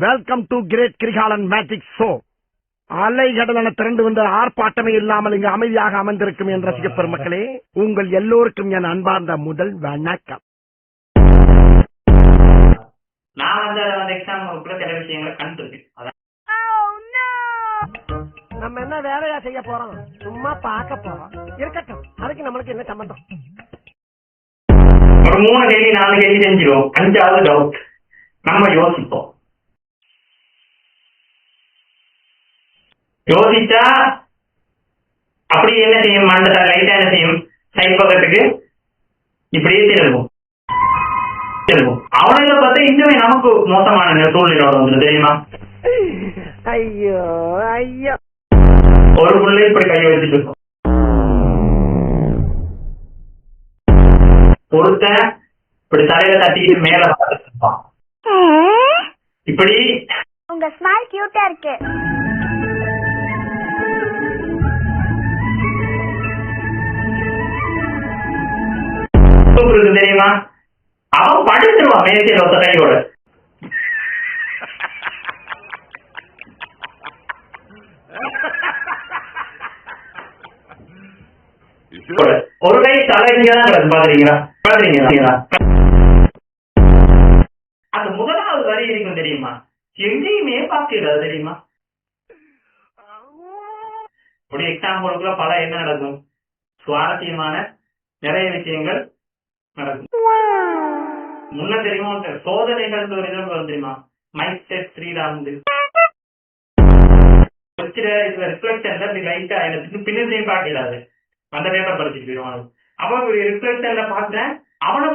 Welcome to great Kirikalan magic show. அலைகடலான திரண்டு வந்த ஆர்ப்பாட்டமே இல்லாமல் இங்கு அமைதியாக அமர்ந்திருக்கும் என் ரசிக பெருமக்களே, உங்கள் எல்லோருக்கும் என் அன்பார்ந்த முதல் வணக்கம். நம்ம என்ன வேலையா செய்ய போறோம்? சும்மா பார்க்க போறோம். இருக்கட்டும், அதுக்கு நம்மளுக்கு என்ன சம்பந்தம்? ஒரு 3 கேள்வி 4 கேள்வி செஞ்சிடும். 5வது டவுட் நம்ம யோசிப்போம். யோசிச்சா அப்படி என்ன செய்யும்? மண்டல லைட்டா என்ன செய்யும்? சைட் பக்கத்துக்கு இப்படியே திரும்பும். அவனுங்க பார்த்தா இன்னுமே நமக்கு மோசமான சூழ்நிலையோட வந்துடும், தெரியுமா? ஐயோ ஐயோ, ஒரு புள்ளை இப்படி கையை வச்சுட்டு இருக்கும். ஒருத்தன் இப்படி தலையில தட்டிக்கிட்டு மேல பார்த்துட்டு இப்படி. உங்க ஸ்மைல் கியூட்டா இருக்கு. தெரியுமா? அவன் படுத்துருவான் மேசையில ஒத்த கையோட. ஒரு கை தலைங்கதான் பாக்குறீங்களா? பாக்குறீங்களா? அந்த முதலாவது வரி இருக்கும் தெரியுமா? எங்கேயுமே பார்க்கிறது தெரியுமா? ஒரு எக்ஸாம்பிளுக்குள்ள பல என்ன நடக்கும்? சுவாரஸ்யமான நிறைய விஷயங்கள் நடக்கும். முன்ன தெரியுமா? சோதனைகள் ஒரு இது வரும் தெரியுமா? மைக் செட் ஸ்ரீராம் ரிஃப்ளெக்ஷன்ல இப்படி லைட்டா எனக்கு பின்னத்தையும் பார்க்கிறாரு. அந்த பேப்பர் படிச்சுட்டு போயிடுவாங்க. அவன் ஒரு ரிஃப்ளெக்ஷன்ல பார்த்தேன். அவனை